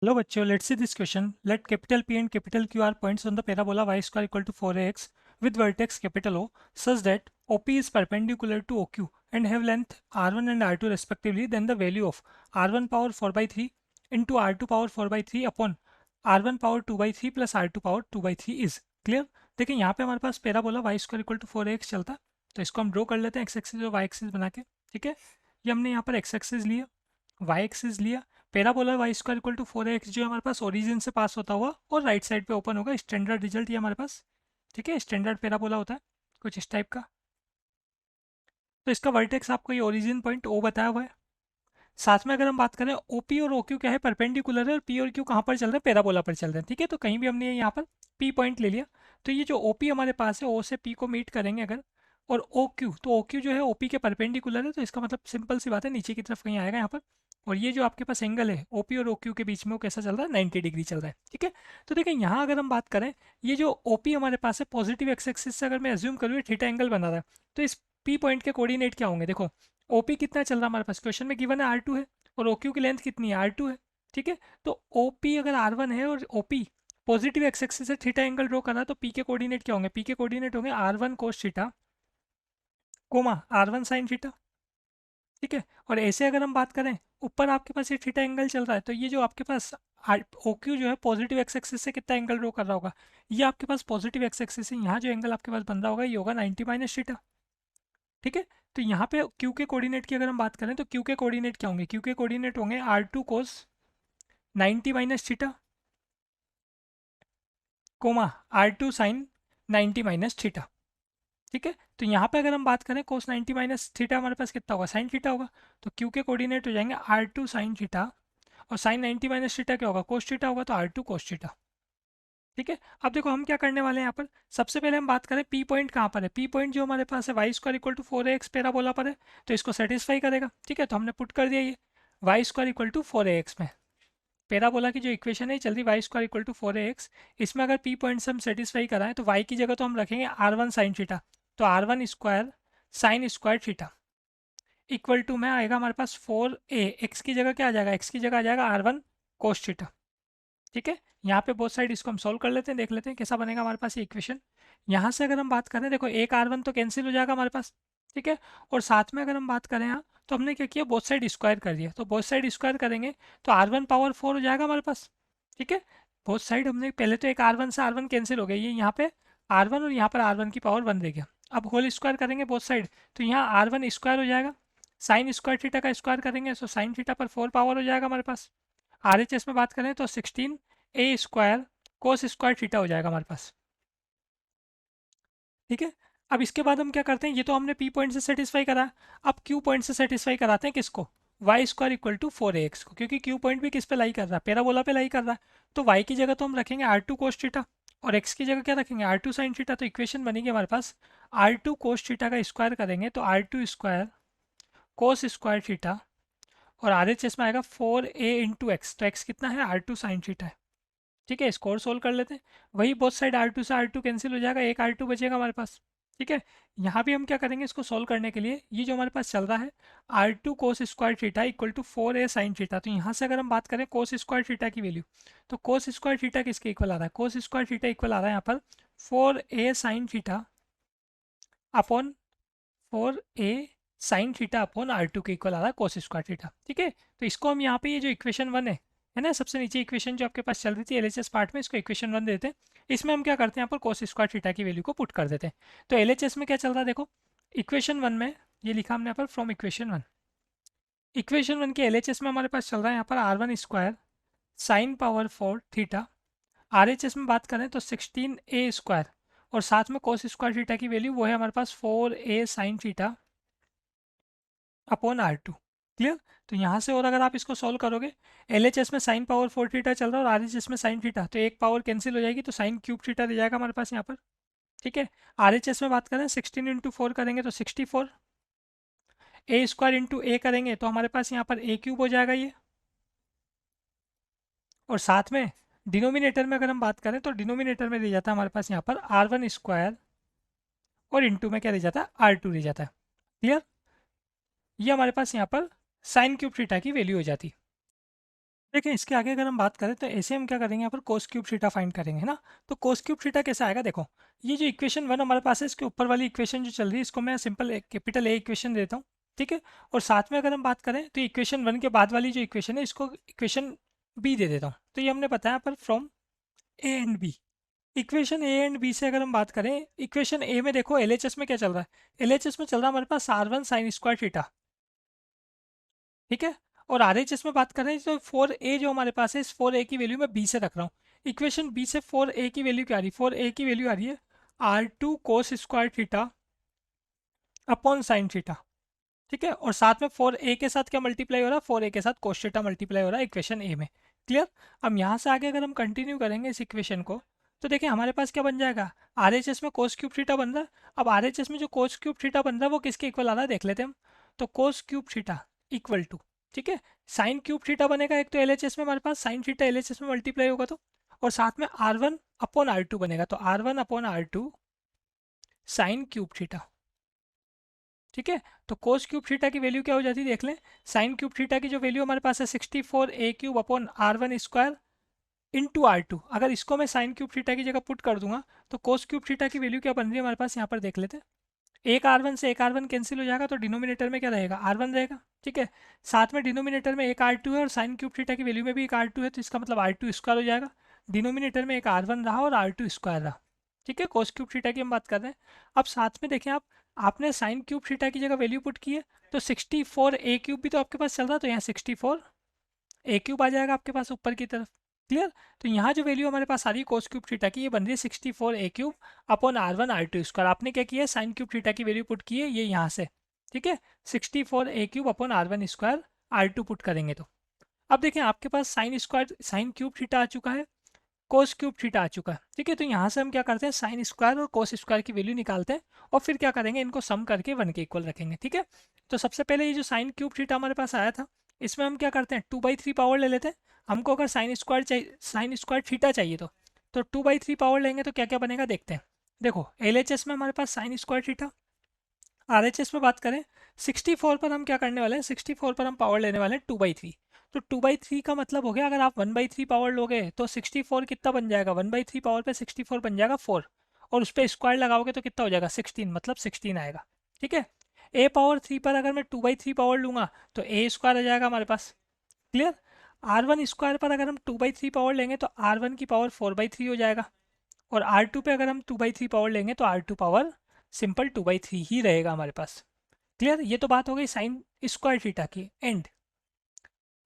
Hello बच्चों, let's see this question. Let capital P and capital Q are points on the parabola y square equal to 4ax with vertex capital O such that OP is perpendicular to OQ and have length R1 and R2 respectively. Then the value of R1 power 4 by 3 into R2 power 4 by 3 upon R1 power 2 by 3 plus R2 power 2 by 3 is clear. देखिए यहाँ पे हमारे पास parabola y square equal to 4ax चलता है, तो इसको हम ड्रॉ कर लेते हैं एक्स एक्सिस और वाई एक्सिस बना के. ठीक है, ये हमने यहाँ पर एक्स एक्सिस लिया, वाई एक्सिस लिया. Parabola y square equal to 4x जो हमारे पास ओरिजिन से पास होता हुआ और राइट साइड पे ओपन होगा. स्टैंडर्ड रिजल्ट ये हमारे पास. ठीक है, स्टैंडर्ड पैराबोला होता है कुछ इस टाइप का. तो इसका वर्टेक्स आपको ये ओरिजिन पॉइंट ओ बताया हुआ है. साथ में अगर हम बात करें ओपी और ओक्यू क्या है, परपेंडिकुलर है, और पी और क्यू कहाँ पर चल रहे हैं, पैराबोला पर चल रहे हैं. ठीक है, तो कहीं भी हमने यहाँ पर पी पॉइंट ले लिया, तो ये जो ओपी हमारे पास है ओ से पी को मीट करेंगे अगर, और ओ क्यू, तो ओ क्यू जो है ओपी के परपेंडिकुलर है, तो इसका मतलब सिंपल सी बात है नीचे की तरफ कहीं आएगा यहाँ पर. और ये जो आपके पास एंगल है ओपी और ओ क्यू के बीच में वो कैसा चल रहा है, 90 डिग्री चल रहा है. ठीक है, तो देखिए यहाँ अगर हम बात करें, ये जो ओपी हमारे पास है पॉजिटिव एक्स एक्सिस से अगर मैं एज्यूम करूँ थीटा एंगल बना रहा है, तो इस पी पॉइंट के कोऑर्डिनेट क्या होंगे. देखो ओपी कितना चल रहा है हमारे पास, क्वेश्चन में गिवन है R2 है और ओ क्यू की लेंथ कितनी है, R2 है. ठीक है, तो ओ पी अगर R1 है और O P positive x axis से थीटा एंगल ड्रॉ कर रहा है, तो पी के कोऑर्डिनेट क्या होंगे, पी के कोऑर्डिनेट होंगे R1 cos theta coma R1 sine theta. ठीक है, और ऐसे अगर हम बात करें ऊपर आपके पास ये थीटा एंगल चल रहा है, तो ये जो आपके पास ओ क्यू जो है पॉजिटिव एक्स एक्सिस से कितना एंगल ड्रॉ कर रहा होगा, ये आपके पास पॉजिटिव एक्स एक्सिस से यहाँ जो एंगल आपके पास बन रहा होगा ये होगा 90 माइनस थीटा. ठीक है, तो यहाँ पे क्यू के कोऑर्डिनेट की अगर हम बात करें, तो क्यू के कोऑर्डिनेट क्या होंगे, क्यू के कोऑर्डिनेट होंगे R2 cos 90 minus theta comma R2 sine 90 minus theta. ठीक है, तो यहाँ पे अगर हम बात करें कोस 90 माइनस थीटा हमारे पास कितना होगा, साइन थीटा होगा, तो क्यू के कोऑर्डिनेट हो जाएंगे R2 साइन थीटा, और साइन 90 माइनस थीटा क्या होगा, कोस थीटा होगा, तो R2 कोस थीटा. ठीक है, अब देखो हम क्या करने वाले हैं यहाँ पर. सबसे पहले हम बात करें पी पॉइंट कहाँ पर है, पी पॉइंट जो हमारे पास है y square equal to 4ax parabola पर है, तो इसको सेटिस्फाई करेगा. ठीक है, तो हमने पुट कर दिया ये Y square equal to 4ax में. पैराबोला की जो इक्वेशन है चल रही Y square equal to 4ax, इसमें अगर पी पॉइंट से हम सेटिस्फाई कराएं तो वाई की जगह तो हम रखेंगे R1 साइन थीटा, तो R1 square sine square theta equal to में आएगा हमारे पास 4a. एक्स की जगह क्या आ जाएगा, एक्स की जगह आ जाएगा R1 कोस थीटा. ठीक है, यहाँ पे बोथ साइड इसको हम सोल्व कर लेते हैं, देख लेते हैं कैसा बनेगा हमारे पास ये इक्वेशन. यहाँ से अगर हम बात करें, देखो एक R1 तो कैंसिल हो जाएगा हमारे पास. ठीक है, और साथ में अगर हम बात करें यहाँ, तो हमने क्या किया, बोथ साइड स्क्वायर कर दिया, तो बोथ साइड स्क्वायर करेंगे तो R1 पावर 4 हो जाएगा हमारे पास. ठीक है, बोथ साइड हमने पहले तो एक R1 से R1 कैंसिल हो गया, ये यहाँ पे R1 और यहाँ पर R1 की पावर 1 रह गया. अब होल स्क्वायर करेंगे बोथ साइड, तो यहाँ R1 स्क्वायर हो जाएगा, साइन स्क्वायर थीटा का स्क्वायर करेंगे तो साइन थीटा पर 4 पावर हो जाएगा हमारे पास. RHS में बात करें तो 16a स्क्वायर कोस स्क्वायर थीटा हो जाएगा हमारे पास. ठीक है, अब इसके बाद हम क्या करते हैं, ये तो हमने पी पॉइंट से सेटिस्फाई करा, अब क्यू पॉइंट से सेटिस्फाई कराते हैं किसको, Y square equal to 4ax को, क्योंकि क्यू पॉइंट भी किस पे लाई कर रहा है, पैराबोला पे लाई कर रहा है. तो वाई की जगह तो हम रखेंगे R2 कोस थीटा, और एक्स की जगह क्या रखेंगे R2 साइन थीटा. तो इक्वेशन बनेगी हमारे पास R2 कोस थीटा का स्क्वायर करेंगे तो R2 स्क्वायर कोस स्क्वायर थीटा, और RHS में आएगा 4a इंटू एक्स, तो एक्स कितना है R2 साइन थीटा है. ठीक है, इसको और सोल्व कर लेते हैं, वही बोथ साइड R2 से R2 कैंसिल हो जाएगा, एक R2 बचेगा हमारे पास. ठीक है, यहाँ भी हम क्या करेंगे, इसको सोल्व करने के लिए ये जो हमारे पास चल रहा है R2 cos square theta equal to 4a sine theta, तो यहाँ से अगर हम बात करें कोस स्क्वायर थीटा की वैल्यू, तो कोस स्क्वायर थीटा किसके इक्वल आ रहा है, कोस स्क्वायर थीटा इक्वल आ रहा है यहाँ पर 4a sine theta upon 4a sine theta upon R2 के इक्वल आ रहा है कोस स्क्वायर थीटा. ठीक है, तो इसको हम यहाँ पे ये जो इक्वेशन 1 है ना, सबसे नीचे इक्वेशन जो आपके पास चल रही थी एलएचएस पार्ट में, इसको इक्वेशन 1 देते हैं. इसमें हम क्या करते हैं, यहाँ पर कोस स्क्वायर थीटा की वैल्यू को पुट कर देते हैं. तो एलएचएस में क्या चल रहा है, देखो इक्वेशन 1 में ये लिखा हमने यहाँ पर फ्रॉम इक्वेशन 1, इक्वेशन 1 के एलएचएस में हमारे पास चल रहा है यहाँ पर R1 square sine power 4 theta, RHS में बात करें तो 16a स्क्वायर, और साथ में कोस स्क्वायर थीटा की वैल्यू वो है हमारे पास 4a sine theta upon R2. Clear, तो यहाँ से और अगर आप इसको सोल्व करोगे, LHS में साइन पावर 4 थीटा चल रहा है और RHS में साइन थीटा, तो एक पावर कैंसिल हो जाएगी, तो साइन क्यूब थीटा रह जाएगा हमारे पास यहाँ पर. ठीक है, RHS में बात करें 16 इंटू 4 करेंगे तो 64, ए स्क्वायर इंटू ए करेंगे तो हमारे पास यहाँ पर ए क्यूब हो जाएगा ये, और साथ में डिनोमिनेटर में अगर हम बात करें तो डिनोमिनेटर में रह जाता है हमारे पास यहाँ पर R1 स्क्वायर, और इंटू में क्या रह जाता है R2 रह जाता है. क्लियर, ये हमारे पास यहाँ पर साइन क्यूब थीटा की वैल्यू हो जाती है. देखिए इसके आगे अगर हम बात करें तो ऐसे हम क्या करेंगे, यहाँ पर कोस क्यूब थीटा फाइंड करेंगे, है ना। तो कोस क्यूब थीटा कैसे आएगा, देखो ये जो इक्वेशन 1 हमारे पास है, इसके ऊपर वाली इक्वेशन जो चल रही है इसको मैं सिंपल कैपिटल ए इक्वेशन देता हूँ, ठीक है। और साथ में अगर हम बात करें तो इक्वेशन 1 के बाद वाली जो इक्वेशन है इसको इक्वेशन बी दे देता हूँ। तो ये हमने बताया पर from A and B. Equation A and B से अगर हम बात करें, इक्वेशन ए में देखो एलएचएस में क्या चल रहा है, एलएचएस में चल रहा है हमारे पास R1 साइन स्क्वायर थीटा, ठीक है। और आरएचएस में बात करें तो 4a जो हमारे पास है, इस 4a की वैल्यू मैं b से रख रहा हूँ। इक्वेशन बी से 4a की वैल्यू क्या आ रही है, 4a की वैल्यू आ रही है R2 cos square theta upon sine theta, ठीक है। और साथ में 4a के साथ क्या मल्टीप्लाई हो रहा है, 4a के साथ कोस थीटा मल्टीप्लाई हो रहा है इक्वेशन ए में। क्लियर। अब यहाँ से आगे अगर हम कंटिन्यू करेंगे इस इक्वेशन को, तो देखिए हमारे पास क्या बन जाएगा, आरएचएस में कोस क्यूब थीटा बन रहा है। अब आरएचएस में जो कोस क्यूब थीटा बन रहा है वो किसके इक्वल आ रहा है देख लेते हैं हम। तो cos cube theta equal to, ठीक है, साइन क्यूब थीटा बनेगा, एक तो एलएचएस में हमारे पास साइन थीटा एलएचएस में मल्टीप्लाई होगा तो, और साथ में R1 अपॉन R2 बनेगा, तो R1 upon R2 sine cube theta, ठीक है। तो कोस क्यूब थीटा की वैल्यू क्या हो जाती है देख लें, साइन क्यूब थीटा की जो वैल्यू हमारे पास है 64a³ upon R1 square into R2। अगर इसको मैं साइन क्यूब थीटा की जगह पुट कर दूंगा तो कोस क्यूब थीटा की वैल्यू क्या बन रही है हमारे पास, यहाँ पर देख लेते हैं। एक R1 से एक R1 कैंसिल हो जाएगा, तो डिनोमिनेटर में क्या रहेगा, R1 रहेगा, ठीक है। साथ में डिनोमिनेटर में एक R2 है और साइन क्यूब थीटा की वैल्यू में भी एक R2 है, तो इसका मतलब R2 स्क्वायर हो जाएगा। डिनोमिनेटर में एक R1 रहा और R2 स्क्वायर रहा, ठीक है। कोस क्यूब थीटा की हम बात कर रहे हैं। अब साथ में देखें आप, आपने साइन क्यूब थीटा की जगह वैल्यू पुट की है, तो 64a³ भी तो आपके पास चल रहा है, तो यहाँ 64a³ आ जाएगा आपके पास ऊपर की तरफ। क्लियर। तो यहाँ जो वैल्यू हमारे पास आ रही है कोस क्यूब थीटा की, ये बन रही है 64a³ upon R1 R2 square. आपने क्या किया है, साइन क्यूब थीटा की वैल्यू पुट की है ये यहाँ से, ठीक है। 64a³ upon R1 square R2 put करेंगे तो अब देखें आपके पास साइन क्यूब थीटा आ चुका है, कोस क्यूब थीटा आ चुका है, ठीक है। तो यहाँ से हम क्या करते हैं, साइन स्क्वायर और कोस स्क्वायर की वैल्यू निकालते हैं और फिर क्या करेंगे, इनको सम करके 1 के इक्वल रखेंगे, ठीक है। तो सबसे पहले ये जो साइन क्यूब थीटा हमारे पास आया था, इसमें हम क्या करते हैं 2/3 पावर ले लेते हैं। हमको अगर साइन स्क्वायर थीटा चाहिए तो 2/3 पावर लेंगे तो क्या क्या बनेगा देखते हैं। देखो एलएचएस में हमारे पास साइन स्क्वायर थीटा, आरएचएस में बात करें 64 पर हम क्या करने वाले हैं, 64 पर हम पावर लेने वाले हैं 2/3। तो 2/3 का मतलब हो गया, अगर आप 1/3 पावर लोगे तो 64 कितना बन जाएगा, 1/3 पावर पे 64 बन जाएगा 4, और उस पर स्क्वायर लगाओगे तो कितना हो जाएगा 16, मतलब 16 आएगा, ठीक है। ए पावर 3 पर अगर मैं 2/3 पावर लूँगा तो ए स्क्वायर आ जाएगा हमारे पास। क्लियर। R1 स्क्वायर पर अगर हम 2/3 पावर लेंगे तो R1 की पावर 4/3 हो जाएगा, और R2 पे अगर हम 2/3 पावर लेंगे तो R2 पावर सिंपल 2/3 ही रहेगा हमारे पास। क्लियर। ये तो बात हो गई साइन स्क्वायर थीटा की। एंड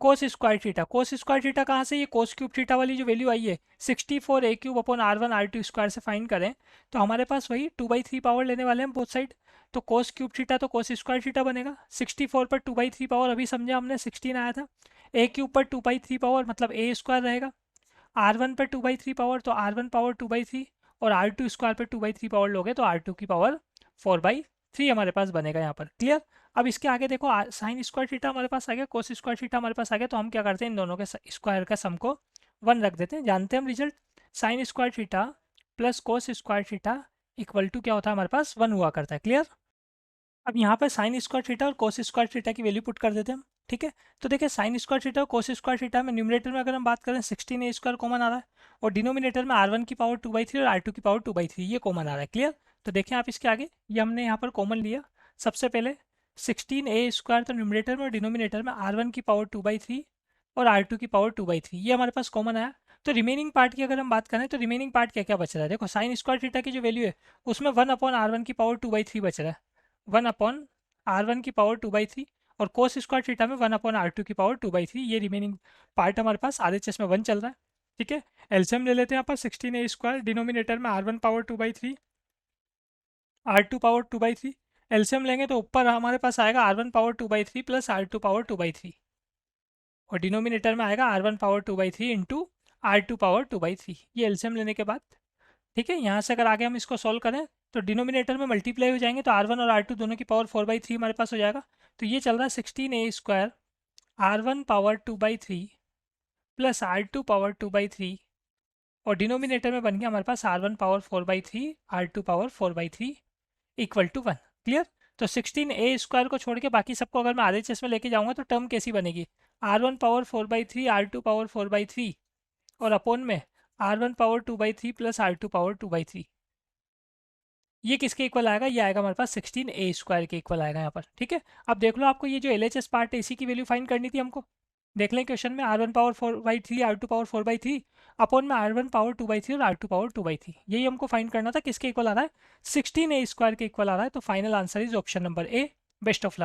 कोस स्क्वायर थीटा कहाँ से, ये कोस क्यूब थीटा वाली जो वैल्यू आई है 64a³ upon R1 R2 square से फाइंड करें तो हमारे पास वही 2/3 पावर लेने वाले हैं बोथ साइड। तो कोस क्यूब थीटा तो कोस स्क्वायर थीटा बनेगा, 64 पर 2/3 पावर अभी समझा हमने 16 आया था, a³ पर 2/3 पावर मतलब a स्क्वायर रहेगा, R1 पर 2/3 पावर तो R1 पावर 2/3, और R2 स्क्वायर पर 2/3 पावर लोगे तो R2 की पावर 4/3 हमारे पास बनेगा यहाँ पर। क्लियर। अब इसके आगे देखो साइन स्क्वायर थीटा हमारे पास आ गया, कोस स्क्वायर थीटा हमारे पास आ गया, तो हम क्या करते हैं इन दोनों के स्क्वायर का सम को 1 रख देते हैं। जानते हैं हम result, sine square theta plus cos square theta equal to क्या होता है हमारे पास 1 हुआ करता है। क्लियर। अब यहाँ पर साइन स्क्वायर थीटा और कोस स्क्वायर थीटा की वैल्यू पुट कर देते हैं हम, ठीक है। तो देखिए साइन स्क्वायर थीटा और कोस स्क्वायर थीटा में न्यूमरेटर में अगर हम बात करें 16a स्क्वायर कॉमन आ रहा है, और डिनोमिनेटर में R1 की पावर 2/3 और R2 की पावर 2/3 ये कॉमन आ रहा है। क्लियर। तो देखें आप इसके आगे, ये हमने यहाँ पर कॉमन लिया। सबसे पहले 16a स्क्वायर तो न्यूमरेटर में और डिनोमिनेटर में R1 की पावर 2/3 और R2 की पावर 2/3 ये हमारे पास कॉमन आया। तो रिमेनिंग पार्ट की अगर हम बात करें तो रिमेनिंग पार्ट क्या क्या बच रहा है, देखो साइन स्क्वायर थीटा की जो वैल्यू है उसमें 1/R1 की पावर 2/3 बच रहा है, 1/R1 की पावर 2/3, और कोस स्क्वायर थीटा में 1/R2 की पावर 2/3 ये रिमेनिंग पार्ट हमारे पास RHS में 1 चल रहा है, ठीक है। एलसीएम ले लेते हैं यहाँ पर 16a स्क्वायर, डिनोमिनेटर में R1 power 2/3 R2 power 2/3, LCM लेंगे तो ऊपर हमारे पास आएगा R1 power 2/3 plus R2 power 2/3, और डिनोमिनेटर में आएगा R1 power 2/3 into R2 power 2/3 ये एलसीएम लेने के बाद, ठीक है। यहाँ से अगर आगे हम इसको सॉल्व करें तो डिनोमिनेटर में मल्टीप्लाई हो जाएंगे तो R1 और R2 दोनों की पावर 4/3 हमारे पास हो जाएगा। तो ये चल रहा है 16a square R1 power 2/3 plus R2 power 2/3, और डिनोमिनेटर में बन गया हमारे पास R1 power 4/3 R2 power 4/3 equal to 1। Clear. तो 16a स्क्वायर को छोड़ के बाकी सबको अगर मैं RHS में लेके जाऊंगा तो टर्म कैसी बनेगी, R1 पावर 4/3 R2 पावर 4/3 और अपॉन में R1 power 2/3 plus R2 power 2/3। ये किसके इक्वल आएगा? ये आएगा हमारे पास 16a² के इक्वल आएगा यहाँ पर। ठीक है, अब देख लो आपको ये जो LHS पार्ट है इसी की वैल्यू फाइंड करनी थी हमको। देख लें क्वेश्चन में R1 power 4/3 R2 power 4/3 upon में R1 पावर 2/3 और R2 पावर 2/3, यही हमको फाइंड करना था। किसके इक्वल आ रहा है? 16a² के इक्वल आ रहा है। तो final answer is option number A. Best of luck.